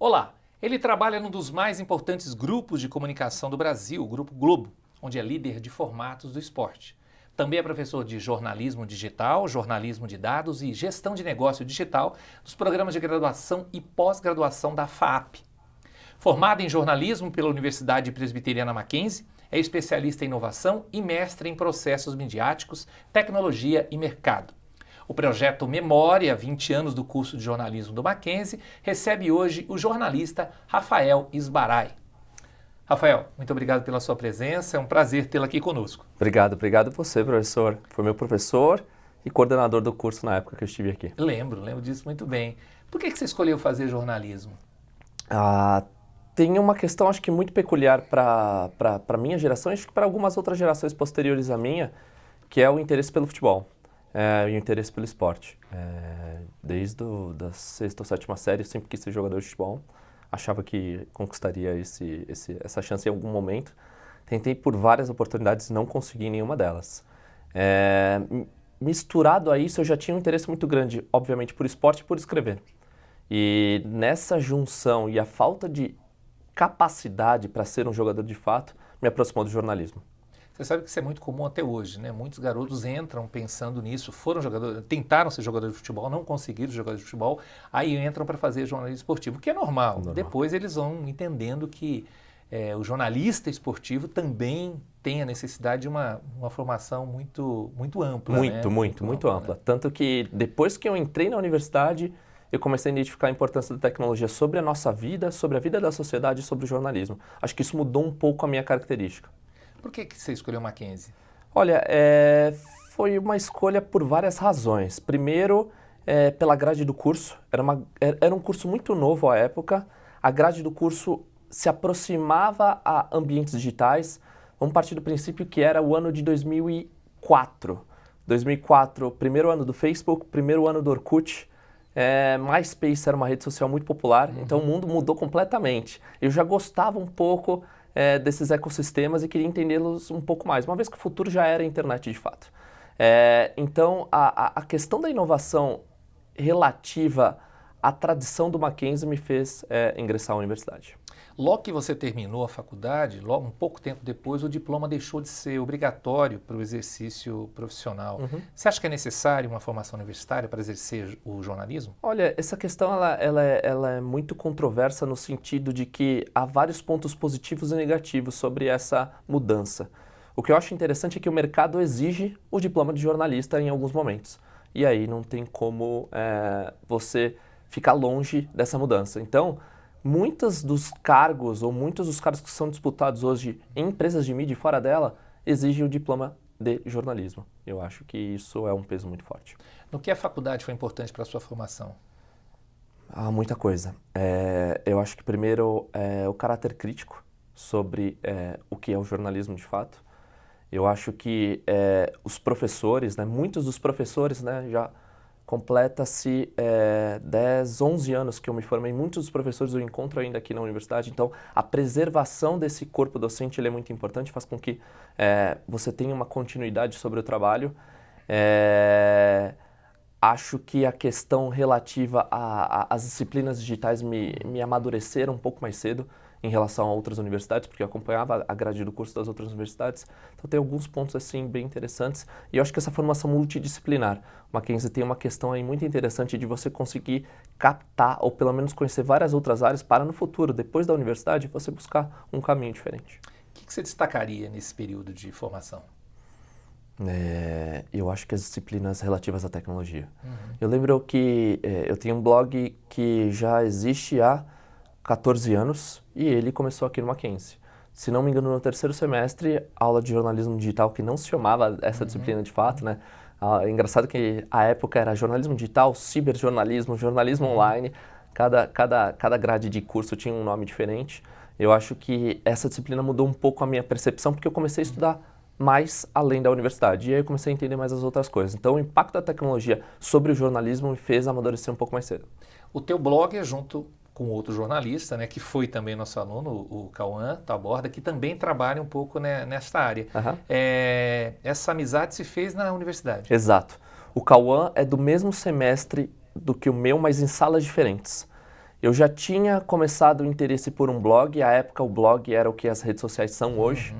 Olá, ele trabalha num dos mais importantes grupos de comunicação do Brasil, o Grupo Globo, onde é líder de formatos do esporte. Também é professor de jornalismo digital, jornalismo de dados e gestão de negócio digital dos programas de graduação e pós-graduação da FAAP. Formado em jornalismo pela Universidade Presbiteriana Mackenzie, é especialista em inovação e mestre em processos midiáticos, tecnologia e mercado. O projeto Memória, 20 anos do curso de jornalismo do Mackenzie, recebe hoje o jornalista Rafael Isbarai. Rafael, muito obrigado pela sua presença, é um prazer tê-lo aqui conosco. Obrigado você, professor. Foi meu professor e coordenador do curso na época que eu estive aqui. Lembro disso muito bem. Por que você escolheu fazer jornalismo? Tem uma questão, acho que muito peculiar para a minha geração, acho que para algumas outras gerações posteriores à minha, que é o interesse pelo futebol. E o interesse pelo esporte. Desde da sexta ou sétima série, eu sempre quis ser jogador de futebol. Achava que conquistaria essa chance em algum momento. Tentei por várias oportunidades e não consegui nenhuma delas. Misturado a isso, eu já tinha um interesse muito grande, obviamente, por esporte e por escrever. E nessa junção e a falta de capacidade para ser um jogador de fato, me aproximou do jornalismo. Você sabe que isso é muito comum até hoje, né? Muitos garotos entram pensando nisso, foram jogadores, tentaram ser jogadores de futebol, não conseguiram ser jogadores de futebol, aí entram para fazer jornalismo esportivo, o que é normal. Depois eles vão entendendo que o jornalista esportivo também tem a necessidade de uma formação muito ampla. Muito ampla. Né? Tanto que depois que eu entrei na universidade, eu comecei a identificar a importância da tecnologia sobre a nossa vida, sobre a vida da sociedade e sobre o jornalismo. Acho que isso mudou um pouco a minha característica. Por que você escolheu Mackenzie? Olha, foi uma escolha por várias razões. Primeiro, pela grade do curso. Era um curso muito novo à época. A grade do curso se aproximava a ambientes digitais. Vamos partir do princípio que era o ano de 2004. 2004, primeiro ano do Facebook, primeiro ano do Orkut. MySpace era uma rede social muito popular, então o mundo mudou completamente. Eu já gostava um pouco desses ecossistemas e queria entendê-los um pouco mais, uma vez que o futuro já era a internet de fato. Então, a questão da inovação relativa à tradição do Mackenzie me fez ingressar à universidade. Logo que você terminou a faculdade, logo um pouco tempo depois, o diploma deixou de ser obrigatório para o exercício profissional. Você acha que é necessário uma formação universitária para exercer o jornalismo? Olha, essa questão ela é muito controversa no sentido de que há vários pontos positivos e negativos sobre essa mudança. O que eu acho interessante é que o mercado exige o diploma de jornalista em alguns momentos. E aí não tem como você ficar longe dessa mudança. Então, muitos dos cargos que são disputados hoje em empresas de mídia e fora dela exigem o diploma de jornalismo. Eu acho que isso é um peso muito forte. No que a faculdade foi importante para a sua formação? Muita coisa. Eu acho que primeiro o caráter crítico sobre o que é o jornalismo de fato. Eu acho que os professores, muitos dos professores já completa-se 10, 11 anos que eu me formei. Muitos dos professores eu encontro ainda aqui na universidade. Então, a preservação desse corpo docente ele é muito importante, faz com que você tenha uma continuidade sobre o trabalho. Acho que a questão relativa às disciplinas digitais me amadureceram um pouco mais cedo em relação a outras universidades, porque eu acompanhava a grade do curso das outras universidades. Então tem alguns pontos assim bem interessantes. E eu acho que essa formação multidisciplinar, o Mackenzie tem uma questão aí muito interessante de você conseguir captar ou pelo menos conhecer várias outras áreas para no futuro, depois da universidade, você buscar um caminho diferente. O que você destacaria nesse período de formação? Eu acho que as disciplinas relativas à tecnologia. Eu lembro que eu tenho um blog que já existe há 14 anos e ele começou aqui no Mackenzie. Se não me engano, no terceiro semestre, aula de jornalismo digital, que não se chamava essa disciplina de fato, né? Engraçado que a época era jornalismo digital, ciberjornalismo, jornalismo online. Cada grade de curso tinha um nome diferente. Eu acho que essa disciplina mudou um pouco a minha percepção, porque eu comecei a estudar mais além da universidade. E aí eu comecei a entender mais as outras coisas. Então, o impacto da tecnologia sobre o jornalismo me fez amadurecer um pouco mais cedo. O teu blog é junto com outro jornalista, que foi também nosso aluno, o Cauã Taborda, que também trabalha um pouco nessa área. Essa amizade se fez na universidade. Exato. O Cauã é do mesmo semestre do que o meu, mas em salas diferentes. Eu já tinha começado o interesse por um blog, à época o blog era o que as redes sociais são hoje,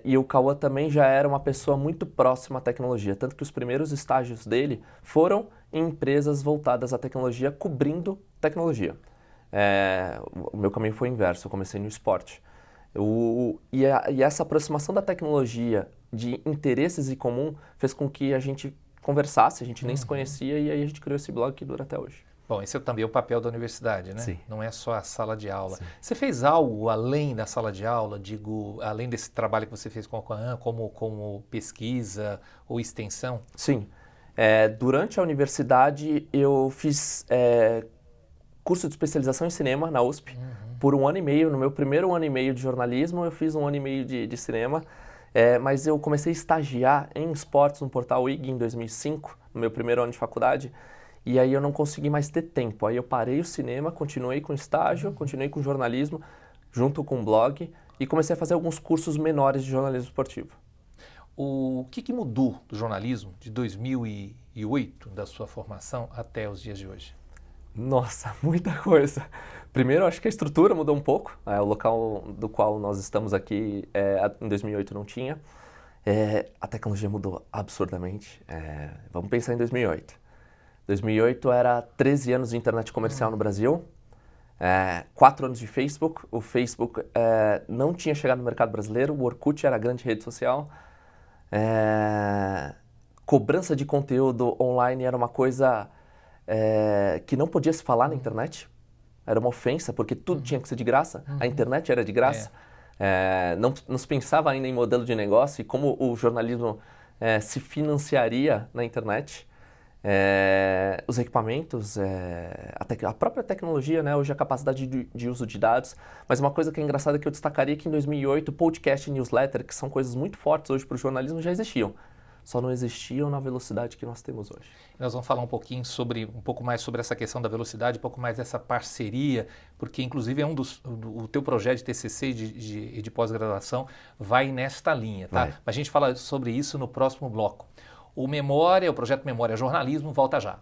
e o Cauã também já era uma pessoa muito próxima à tecnologia, tanto que os primeiros estágios dele foram em empresas voltadas à tecnologia, cobrindo tecnologia. O meu caminho foi inverso, eu comecei no esporte. E essa aproximação da tecnologia, de interesses em comum, fez com que a gente conversasse, a gente nem se conhecia, e aí a gente criou esse blog que dura até hoje. Bom, esse é também o papel da universidade, né? Sim. Não é só a sala de aula. Sim. Você fez algo além da sala de aula, digo, além desse trabalho que você fez com a Coan, como pesquisa ou extensão? Sim. Durante a universidade, eu fiz curso de especialização em cinema na USP por 1 ano e meio. No meu primeiro ano e meio de jornalismo, eu fiz 1 ano e meio de cinema. Mas eu comecei a estagiar em esportes no portal IG em 2005, no meu primeiro ano de faculdade. E aí eu não consegui mais ter tempo. Aí eu parei o cinema, continuei com estágio, continuei com jornalismo, junto com o blog, e comecei a fazer alguns cursos menores de jornalismo esportivo. O que mudou do jornalismo de 2008, da sua formação, até os dias de hoje? Nossa, muita coisa. Primeiro, acho que a estrutura mudou um pouco. O local do qual nós estamos aqui, em 2008 não tinha. A tecnologia mudou absurdamente. Vamos pensar em 2008. 2008 era 13 anos de internet comercial no Brasil, 4 anos de Facebook. O Facebook não tinha chegado no mercado brasileiro, o Orkut era a grande rede social. Cobrança de conteúdo online era uma coisa que não podia se falar na internet. Era uma ofensa, porque tudo tinha que ser de graça. A internet era de graça. Não se pensava ainda em modelo de negócio e como o jornalismo se financiaria na internet. Os equipamentos, a própria tecnologia, né, hoje a capacidade de uso de dados, mas uma coisa que é engraçada que eu destacaria é que em 2008 podcast e newsletter, que são coisas muito fortes hoje para o jornalismo, já existiam, só não existiam na velocidade que nós temos hoje. Nós vamos falar um pouco mais sobre essa questão da velocidade, um pouco mais dessa parceria, porque inclusive o teu projeto de TCC e de pós-graduação vai nesta linha, tá? Mas a gente fala sobre isso no próximo bloco. O projeto Memória Jornalismo, volta já.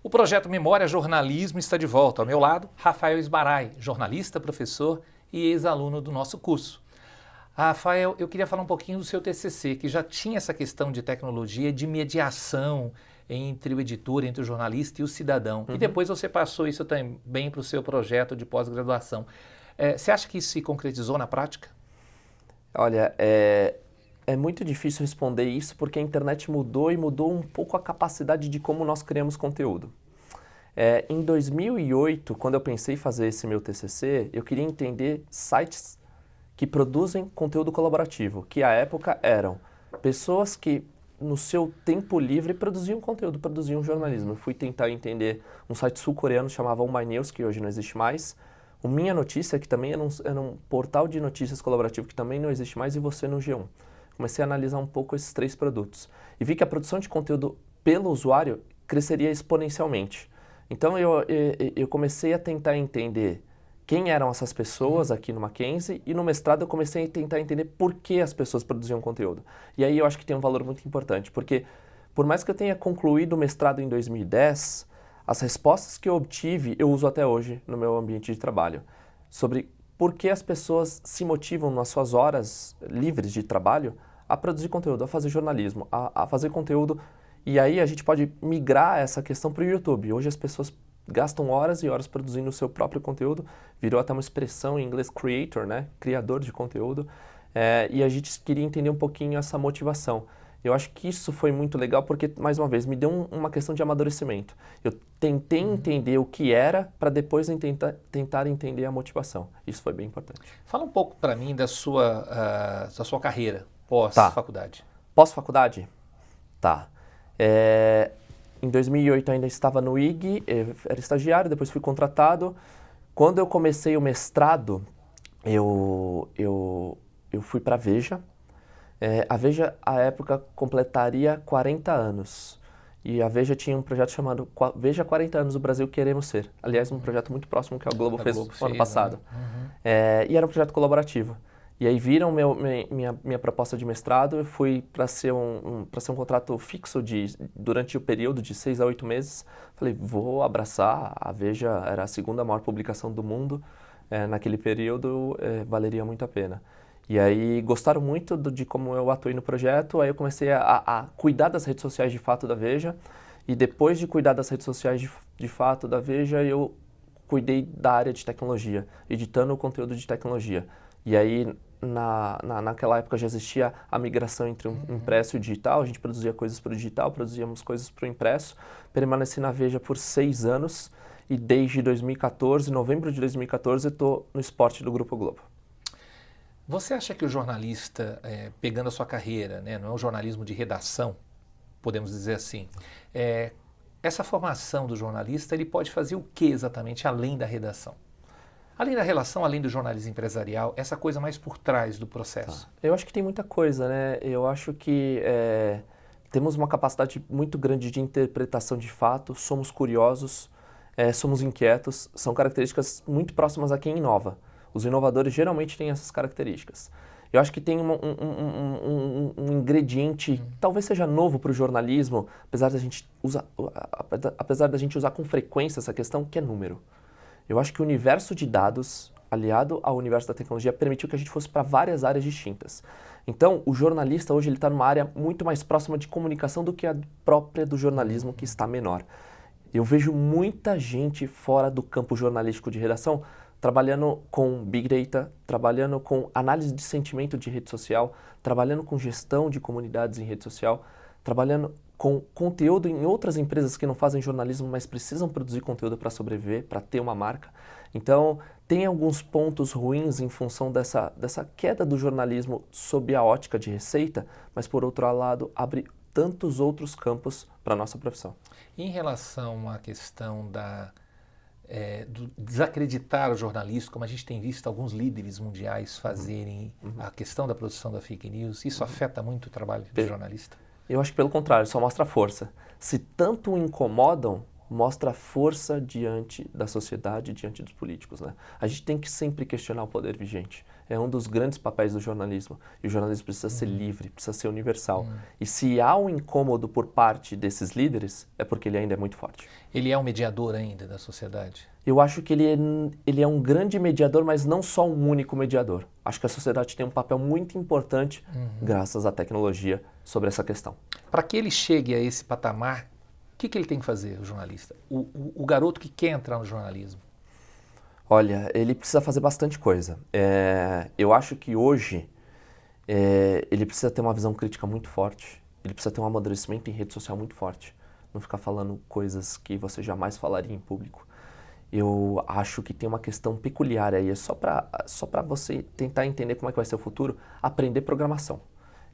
O projeto Memória Jornalismo está de volta. Ao meu lado, Rafael Esbarai, jornalista, professor e ex-aluno do nosso curso. Rafael, eu queria falar um pouquinho do seu TCC, que já tinha essa questão de tecnologia, de mediação entre o editor, entre o jornalista e o cidadão. E depois você passou isso também para o seu projeto de pós-graduação. Você acha que isso se concretizou na prática? Olha, é muito difícil responder isso porque a internet mudou e mudou um pouco a capacidade de como nós criamos conteúdo. Em 2008, quando eu pensei em fazer esse meu TCC, eu queria entender sites que produzem conteúdo colaborativo, que à época eram pessoas que no seu tempo livre produziam conteúdo, produziam jornalismo. Eu fui tentar entender um site sul-coreano chamado My News, que hoje não existe mais, o Minha Notícia, que também era um portal de notícias colaborativo que também não existe mais, e Você no G1. Comecei a analisar um pouco esses 3 produtos e vi que a produção de conteúdo pelo usuário cresceria exponencialmente. Então eu comecei a tentar entender quem eram essas pessoas aqui no Mackenzie e no mestrado eu comecei a tentar entender por que as pessoas produziam conteúdo. E aí eu acho que tem um valor muito importante, porque por mais que eu tenha concluído o mestrado em 2010, as respostas que eu obtive eu uso até hoje no meu ambiente de trabalho, sobre por que as pessoas se motivam nas suas horas livres de trabalho a produzir conteúdo, a fazer jornalismo, a fazer conteúdo. E aí a gente pode migrar essa questão para o YouTube. Hoje as pessoas gastam horas e horas produzindo o seu próprio conteúdo, virou até uma expressão em inglês creator, né? Criador de conteúdo. e a gente queria entender um pouquinho essa motivação. Eu acho que isso foi muito legal porque, mais uma vez, me deu uma questão de amadurecimento. Eu tentei entender o que era para depois tentar entender a motivação. Isso foi bem importante. Fala um pouco para mim da sua carreira pós-faculdade. Pós-faculdade? Tá. Em 2008 ainda estava no IG, era estagiário, depois fui contratado. Quando eu comecei o mestrado, eu fui para a Veja. A Veja, à época, completaria 40 aanos. E a Veja tinha um projeto chamado Veja 40 anos, o Brasil Queremos Ser. Aliás, um projeto muito próximo que a Globo fez no ano passado. Né? E era um projeto colaborativo. E aí viram minha proposta de mestrado, eu fui para ser um contrato fixo durante o período de 6 a 8 meses. Falei, vou abraçar, a Veja era a segunda maior publicação do mundo, naquele período valeria muito a pena. E aí gostaram muito de como eu atuei no projeto, aí eu comecei a cuidar das redes sociais de fato da Veja, e depois de cuidar das redes sociais de fato da Veja, eu cuidei da área de tecnologia, editando o conteúdo de tecnologia. E aí, naquela época já existia a migração entre o impresso e o digital, a gente produzia coisas para o digital, produzíamos coisas para o impresso. Permaneci na Veja por 6 anos e desde 2014, novembro de 2014, eu estou no esporte do Grupo Globo. Você acha que o jornalista, pegando a sua carreira, né, não é um jornalismo de redação, podemos dizer assim, essa formação do jornalista, ele pode fazer o que exatamente além da redação? Além da relação, além do jornalismo empresarial, essa coisa mais por trás do processo. Eu acho que tem muita coisa, né? Eu acho que temos uma capacidade muito grande de interpretação de fato, somos curiosos, somos inquietos, são características muito próximas a quem inova. Os inovadores geralmente têm essas características. Eu acho que tem um ingrediente, talvez seja novo para o jornalismo, apesar da gente usar com frequência essa questão, que é número. Eu acho que o universo de dados, aliado ao universo da tecnologia, permitiu que a gente fosse para várias áreas distintas. Então, o jornalista hoje está numa área muito mais próxima de comunicação do que a própria do jornalismo, que está menor. Eu vejo muita gente fora do campo jornalístico de redação trabalhando com Big Data, trabalhando com análise de sentimento de rede social, trabalhando com gestão de comunidades em rede social, trabalhando com conteúdo em outras empresas que não fazem jornalismo, mas precisam produzir conteúdo para sobreviver, para ter uma marca. Então, tem alguns pontos ruins em função dessa queda do jornalismo sob a ótica de receita, mas, por outro lado, abre tantos outros campos para a nossa profissão. Em relação à questão do desacreditar o jornalista, como a gente tem visto alguns líderes mundiais fazerem a questão da produção da fake news, isso afeta muito o trabalho do jornalista? Eu acho que pelo contrário, só mostra força. Se tanto o incomodam, mostra força diante da sociedade, diante dos políticos, né? A gente tem que sempre questionar o poder vigente. É um dos grandes papéis do jornalismo. E o jornalismo precisa ser livre, precisa ser universal. E se há um incômodo por parte desses líderes, é porque ele ainda é muito forte. Ele é um mediador ainda da sociedade? Eu acho que ele é um grande mediador, mas não só um único mediador. Acho que a sociedade tem um papel muito importante, graças à tecnologia, sobre essa questão. Para que ele chegue a esse patamar, o que ele tem que fazer, o jornalista? O garoto que quer entrar no jornalismo? Olha, ele precisa fazer bastante coisa. Eu acho que hoje ele precisa ter uma visão crítica muito forte, ele precisa ter um amadurecimento em rede social muito forte. Não ficar falando coisas que você jamais falaria em público. Eu acho que tem uma questão peculiar aí, só para você tentar entender como é que vai ser o futuro, aprender programação.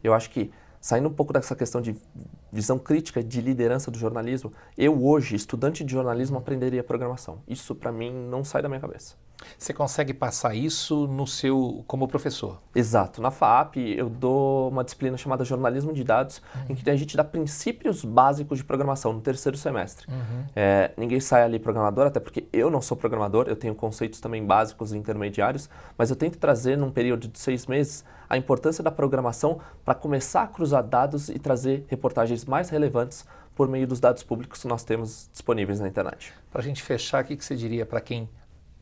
Eu acho que, saindo um pouco dessa questão de visão crítica, de liderança do jornalismo, eu hoje, estudante de jornalismo, aprenderia programação. Isso, para mim, não sai da minha cabeça. Você consegue passar isso como professor? Exato. Na FAAP, eu dou uma disciplina chamada Jornalismo de Dados, em que a gente dá princípios básicos de programação no terceiro semestre. Ninguém sai ali programador, até porque eu não sou programador, eu tenho conceitos também básicos e intermediários, mas eu tento trazer, num período de 6 meses, a importância da programação para começar a cruzar dados e trazer reportagens mais relevantes por meio dos dados públicos que nós temos disponíveis na internet. Para a gente fechar, o que você diria para quem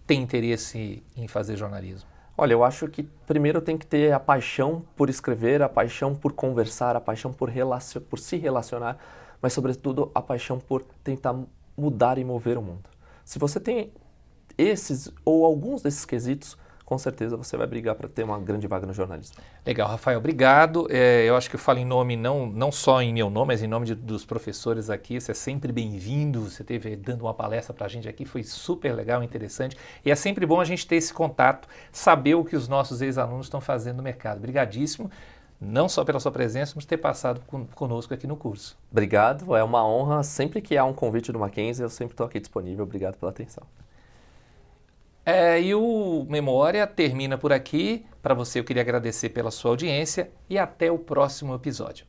tem interesse em fazer jornalismo? Olha, eu acho que primeiro tem que ter a paixão por escrever, a paixão por conversar, a paixão por se relacionar, mas sobretudo a paixão por tentar mudar e mover o mundo. Se você tem esses ou alguns desses quesitos, com certeza você vai brigar para ter uma grande vaga no jornalismo. Legal, Rafael, obrigado. Eu acho que eu falo em nome, não só em meu nome, mas em nome dos professores aqui. Você é sempre bem-vindo, você esteve dando uma palestra para a gente aqui, foi super legal, interessante. E é sempre bom a gente ter esse contato, saber o que os nossos ex-alunos estão fazendo no mercado. Obrigadíssimo, não só pela sua presença, mas ter passado conosco aqui no curso. Obrigado, é uma honra. Sempre que há um convite do Mackenzie, eu sempre estou aqui disponível. Obrigado pela atenção. E o Memória termina por aqui. Para você, eu queria agradecer pela sua audiência e até o próximo episódio.